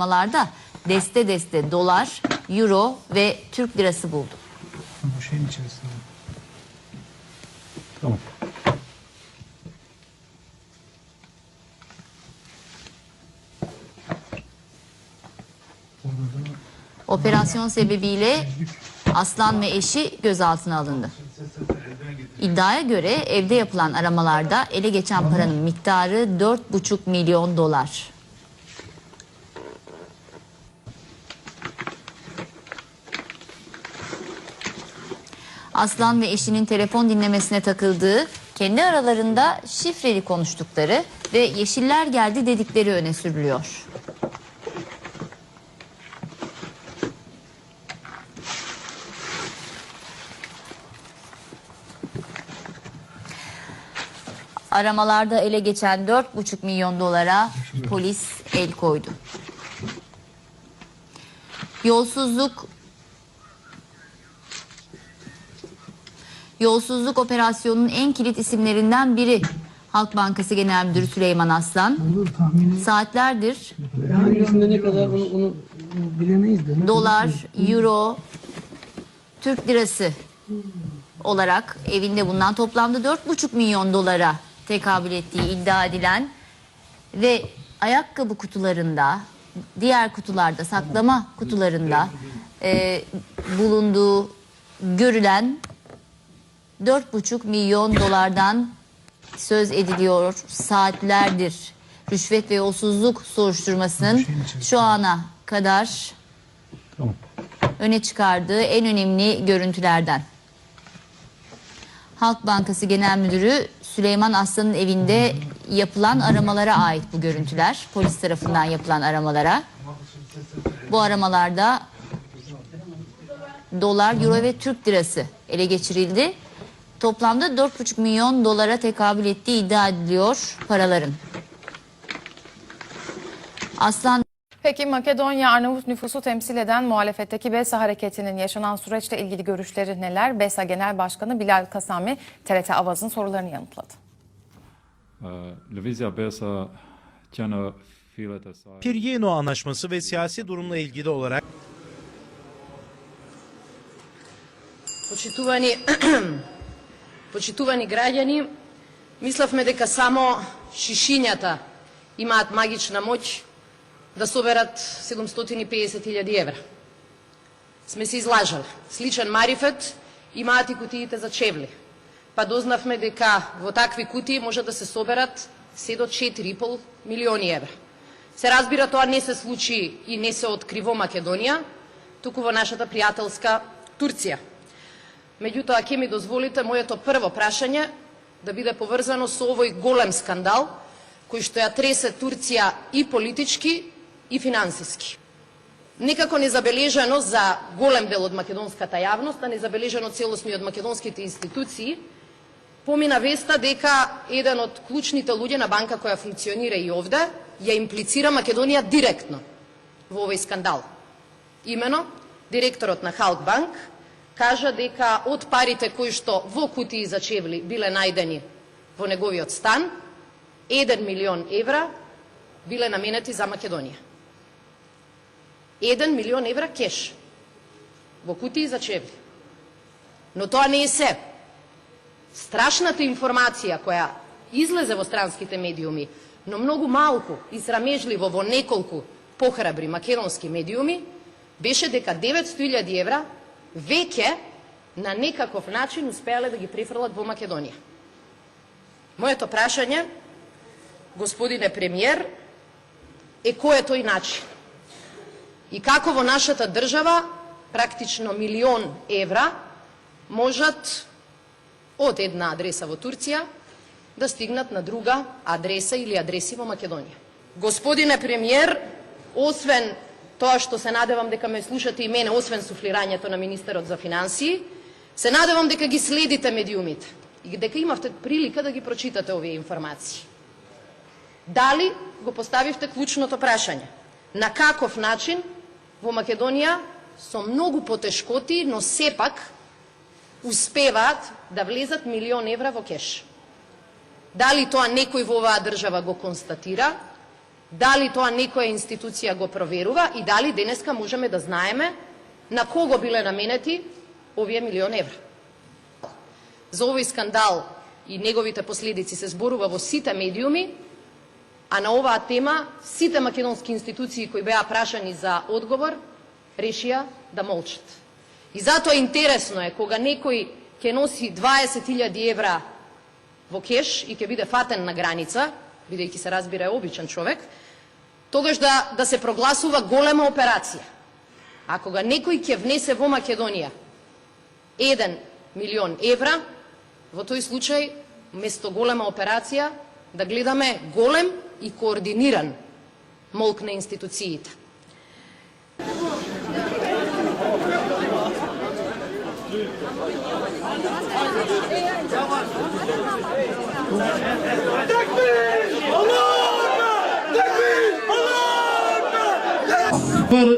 aramalarda deste dolar, euro ve Türk lirası buldu. Bu şeyin içerisinde. Tamam. Operasyon sebebiyle Aslan ve eşi gözaltına alındı. İddiaya göre evde yapılan aramalarda ele geçen paranın miktarı 4,5 milyon dolar. Aslan ve eşinin telefon dinlemesine takıldığı, kendi aralarında şifreli konuştukları ve yeşiller geldi dedikleri öne sürülüyor. Aramalarda ele geçen 4,5 milyon dolara polis el koydu. Yolsuzluk operasyonunun en kilit isimlerinden biri Halk Bankası Genel Müdürü Süleyman Aslan. Saatlerdir ne kadar onu bilemeyiz de. dolar, euro, Türk lirası olarak evinde bulunan toplamda 4,5 milyon dolara tekabül ettiği iddia edilen ve ayakkabı kutularında, diğer kutularda, saklama kutularında bulunduğu görülen 4,5 milyon dolardan söz ediliyor. Saatlerdir rüşvet ve yolsuzluk soruşturmasının şu ana kadar öne çıkardığı en önemli görüntülerden. Halk Bankası Genel Müdürü Süleyman Aslan'ın evinde yapılan aramalara ait bu görüntüler. Polis tarafından yapılan aramalara. Bu aramalarda dolar, euro ve Türk lirası ele geçirildi. Toplamda 4,5 milyon dolara tekabül ettiği iddia ediliyor paraların. Aslan... Peki Makedonya Arnavut nüfusu temsil eden muhalefetteki BESA hareketinin yaşanan süreçle ilgili görüşleri neler? BESA Genel Başkanı Bilal Kasami TRT Avaz'ın sorularını yanıtladı. Pirjeno Anlaşması ve siyasi durumla ilgili olarak Почитувани граѓани, мислевме дека само шишињата имаат магична моќ да соберат 750.000 евра. Сме се излажали. Сличен марифет имаат и кутиите за чевли. Па дознавме дека во такви кутии може да се соберат се до 4,5 милиони евра. Се разбира, тоа не се случи и не се откри во Македонија, туку во нашата пријателска Турција. Меѓутоа, ќе ми дозволите моето прво прашање да биде поврзано со овој голем скандал кој што ја тресе Турција и политички и финансиски. Некако незабележано за голем дел од македонската јавност, а незабележано целосно и од македонските институции, помина веста дека еден од клучните луѓе на банка која функционира и овде, ја имплицира Македонија директно во овој скандал. Имено, директорот на Халк Банк кажа дека од парите кои што во кутии за чевли биле најдени во неговиот стан, 1 милион евра биле наменети за Македонија. 1 милион евра кеш во кутии за чевли. Но тоа не е се. Страшната информација која излезе во странските медиуми, но многу малку и срамежливо во неколку похрабри македонски медиуми, беше дека 900.000 евра веќе на некаков начин успеале да ги префрлат во Македонија. Моето прашање, господине премиер, е кој е тој начин? И како во нашата држава практично 1 милион евра можат од една адреса во Турција да стигнат на друга адреса или адреси во Македонија. Господине премиер, освен тоа што се надевам дека ме слушате и мене, освен суфлирањето на министерот за финансии, се надевам дека ги следите медиумите и дека имавте прилика да ги прочитате овие информации. Дали го поставивте клучното прашање? На каков начин во Македонија со многу потешкоти, но сепак успеваат да влезат 1 милион евра во кеш? Дали тоа некој во оваа држава го констатира дали тоа некоја институција го проверува и дали денеска можеме да знаеме на кого биле наменети овие милион евра. За овој скандал и неговите последици се зборува во сите медиуми, а на оваа тема сите македонски институции кои беа прашани за одговор решија да молчат. И затоа интересно е кога некој ќе носи 20.000 евра во кеш и ќе биде фатен на граница, бидејќи се разбира е обичен човек, тогаш да се прогласува голема операција. А кога некој ќе внесе во Македонија 1 милион евра, во тој случај, место голема операција, да гледаме голем и координиран молк на институциите.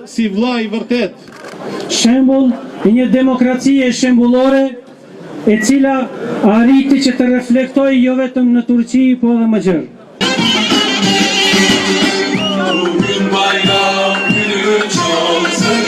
Si vllai vërtet. Shembull i një demokracie shembullore e cila arriti që të reflektojë jo vetëm në Turqi, po edhe më gjerë. Bugün bayram günü çalsın